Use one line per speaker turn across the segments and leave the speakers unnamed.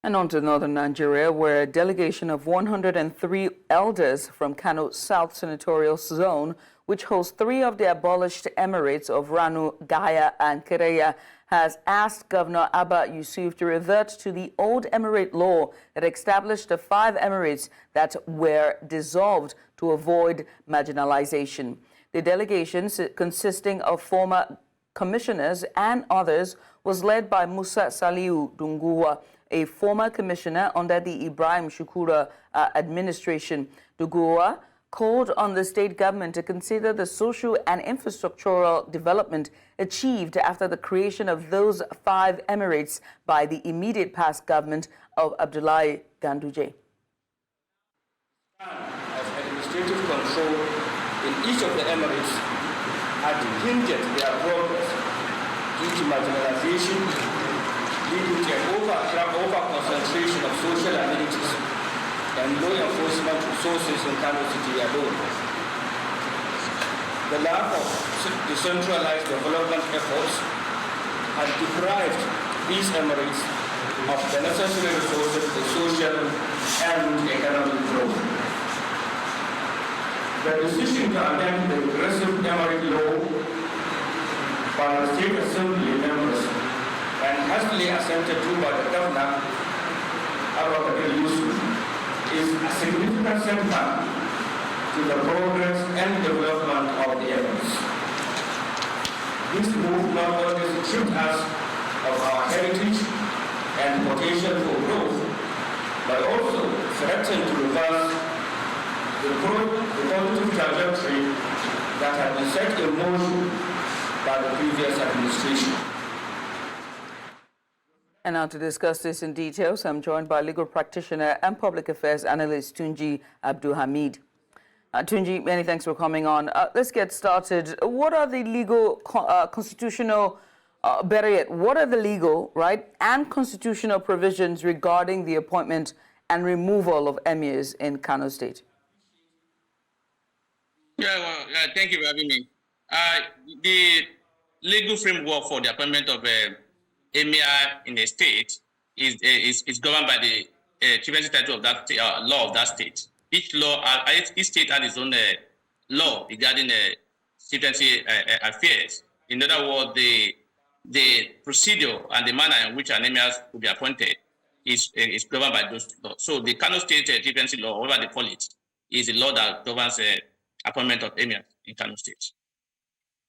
And on to northern Nigeria, where a delegation of 103 elders from Kano South Senatorial Zone, which hosts 3 of the abolished Emirates of Rano, Gaya and Karaye, has asked Governor Abba Yusuf to revert to the old Emirate law that established the 5 Emirates that were dissolved to avoid marginalization. The delegation, consisting of former commissioners and others, was led by Musa Salihu Doguwa, a former commissioner under the Ibrahim Shukura administration. Doguwa called on the state government to consider the social and infrastructural development achieved after the creation of those 5 Emirates by the immediate past government of Abdullahi Ganduje.
Of administrative control in each of the Emirates had hindered their progress due to marginalization, leading to an over-concentration of social amenities and law enforcement resources in Kano City alone. The lack of decentralized development efforts had deprived these Emirates of the necessary resources for social and economic growth. The decision to amend the aggressive Emirate law by the State Assembly members and hastily assented to by the Governor Abba Yusuf is a significant setback to the progress and development of the Emirates. This move not only stripped us of our heritage and potential for growth, but also threatened to reverse the positive trajectory that had been set in motion by the previous administration.
And now to discuss this in detail, I'm joined by legal practitioner and public affairs analyst Tunji Abdulhameed. Tunji, many thanks for coming on. Let's get started. What are the legal, constitutional, better yet, what are the legal, and constitutional provisions regarding the appointment and removal of emirs in Kano State?
Thank you for having me. The legal framework for the appointment of emir in a state is governed by the chieftaincy title of that law of that state. Each state has its own law regarding chieftaincy affairs. In other words, the procedure and the manner in which an emir will be appointed is governed by those laws. So the Kano State chieftaincy law, whatever they call it, is the law that governs appointment of emir in Kano State.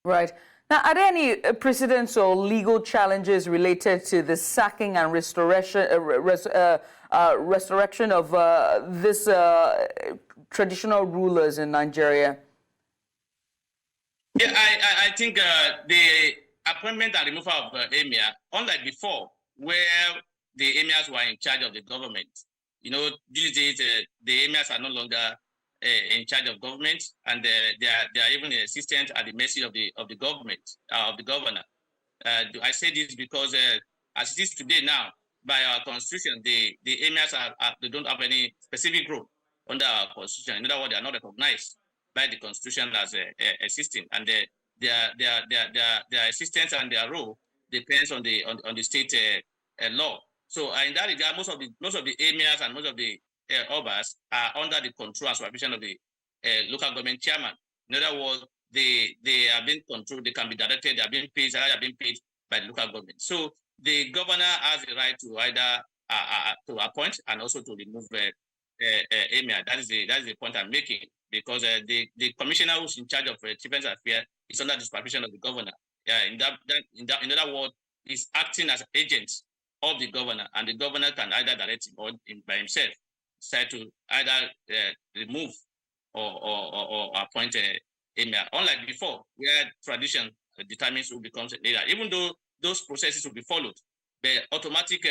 Right. Now, are there any precedents or legal challenges related to the sacking and restoration of this traditional rulers in Nigeria?
Yeah, I think the appointment and removal of emir, unlike before, where the emirs were in charge of the government, these days the emirs are no longer in charge of government, and they are even assistant at the mercy of the government, of the governor. I say this because as it is today now, by our constitution, the emirs they don't have any specific role under our constitution. In other words, they are not recognized by the constitution as assisting, and their assistance and their role depends on the state law. So in that regard, most of the emirs and most of the obas are under the control and supervision of the local government chairman. In other words, they are being controlled, they can be directed, they are being paid, salary are being paid by the local government. So the governor has the right to either to appoint and also to remove emir. That is the point I'm making, because the commissioner who's in charge of chieftaincy affairs is under the supervision of the governor. In other words, is acting as agent of the governor, and the governor can either direct him or by himself decide to either remove or appoint emir. Unlike before, where tradition determines who becomes a leader, even though those processes will be followed, the automatic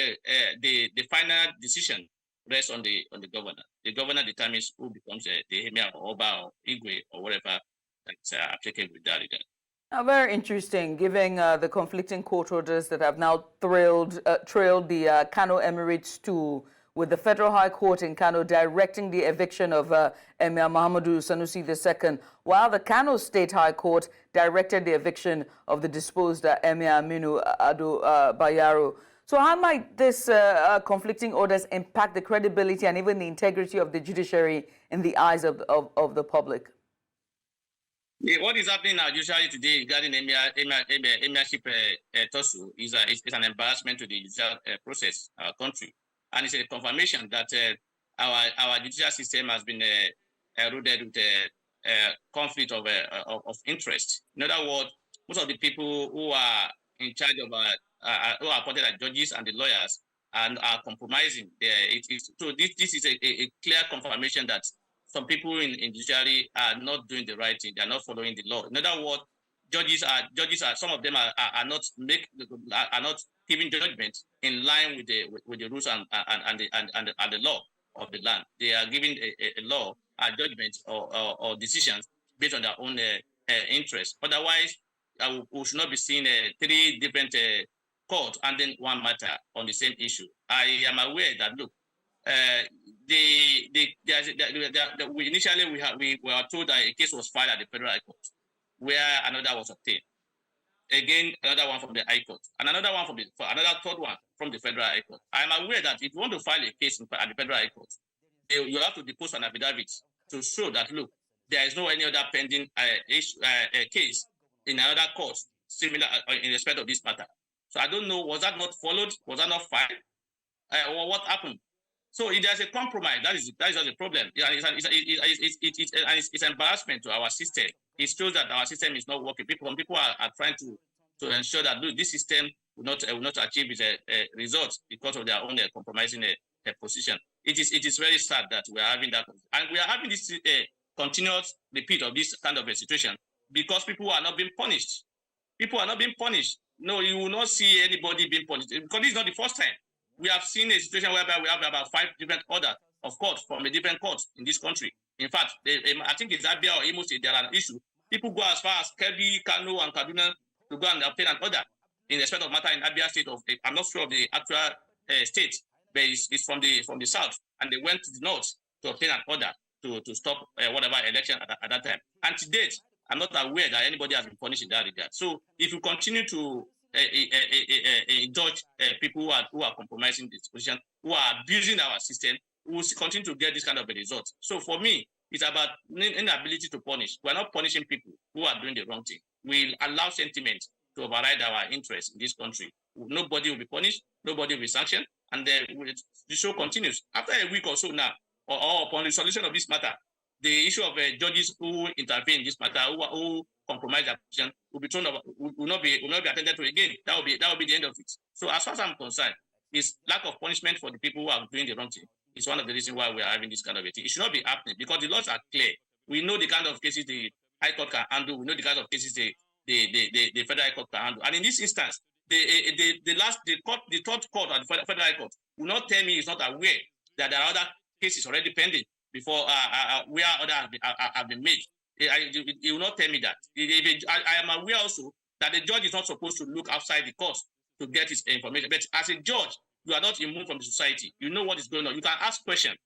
the final decision rests on the governor. The governor determines who becomes the emir or oba or igwe or whatever that's applicable with that regard.
Very interesting, given the conflicting court orders that have now trailed the Kano Emirate stool, with the Federal High Court in Kano directing the eviction of Emir Muhammadu Sanusi II, while the Kano State High Court directed the eviction of the disposed Emir Aminu Ado Bayero. So how might this conflicting orders impact the credibility and even the integrity of the judiciary in the eyes of the public?
Yeah, what is happening now judiciary today regarding emirship tussle is an embarrassment to the judicial process, our country, and it's a confirmation that our judicial system has been eroded with conflict of interest. In other words, most of the people who are in charge of who are appointed as judges and the lawyers and are compromising. So this is a clear confirmation that some people in judiciary are not doing the right thing. They are not following the law. In other words, judges are some of them are not giving judgment in line with the rules and the law of the land. They are giving a law, a judgment or decisions based on their own interests. Otherwise, we should not be seeing three different courts and then one matter on the same issue. I am aware that look, initially we were told that a case was filed at the Federal High Court, where another was obtained. Again, another one from the High Court, and another one another third one from the Federal High Court. I am aware that if you want to file a case at the Federal High Court, you have to depose an affidavit to show that look, there is no any other pending case in another court similar in respect of this matter. So I don't know, was that not followed? Was that not filed? Or what happened? So if there's a compromise, that is not a problem. It's embarrassment to our system. It shows that our system is not working. People are trying to ensure that look, this system will not achieve its results because of their own compromising position. It is very sad that we are having that, and we are having this continuous repeat of this kind of a situation because people are not being punished. People are not being punished. No, you will not see anybody being punished because this is not the first time. We have seen a situation whereby we have about 5 different orders of court from a different court in this country. In fact, I think it's Abia or Imo State, there are an issue. People go as far as Kebbi, Kano, and Kaduna to go and obtain an order in respect of matter in Abia State. I'm not sure of the actual state, but it's from the south, and they went to the north to obtain an order to stop whatever election at that time. And to date, I'm not aware that anybody has been punished in that regard. So if you continue to indulge people who are compromising this position, who are abusing our system, we will continue to get this kind of a result. So for me, it's about inability to punish. We're not punishing people who are doing the wrong thing. We'll allow sentiment to override our interests in this country. Nobody will be punished, nobody will be sanctioned, and the show continues. After a week or so now, or upon the solution of this matter, the issue of judges who intervene in this matter, who compromise their position, will not be attended to again. That will be the end of it. So as far as I'm concerned, it's lack of punishment for the people who are doing the wrong thing. It's one of the reasons why we are having this kind of a thing. It should not be happening because the laws are clear. We know the kind of cases the High Court can handle. We know the kind of cases the Federal High Court can handle. And in this instance, the third court at the Federal High Court will not tell me it's not aware that there are other cases already pending before where others have been made. He will not tell me that. I am aware also that the judge is not supposed to look outside the court to get his information. But as a judge, you are not immune from the society. You know what is going on. You can ask questions.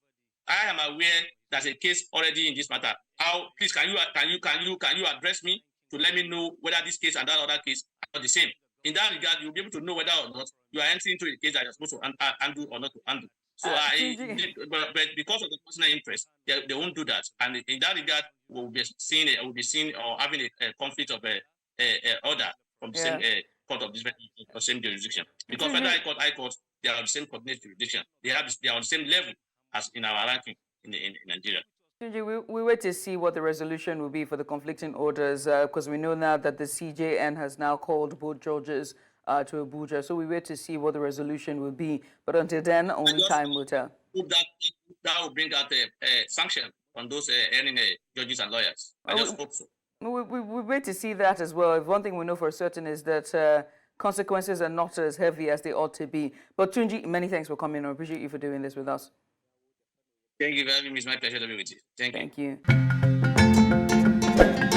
I am aware there's a case already in this matter. Please, can you address me to let me know whether this case and that other case are the same? In that regard, you'll be able to know whether or not you are entering into a case that you're supposed to handle or not to handle. So but because of the personal interest, they won't do that. And in that regard, we'll be seeing or having a conflict of order from the same court of this same jurisdiction. Because Federal High Court, they are the same coordinate jurisdiction. They are on the same level as in our ranking in Nigeria.
We wait to see what the resolution will be for the conflicting orders, because we know now that the CJN has now called both judges to Abuja. So we wait to see what the resolution will be. But until then, only time will tell.
That will bring out a sanction on those earning judges and lawyers. I just hope so.
We wait to see that as well. If one thing we know for certain is that consequences are not as heavy as they ought to be. But Tunji, many thanks for coming. I appreciate you for doing this with us.
Thank you for having me. It's my pleasure to be with you. Thank you.
Thank you.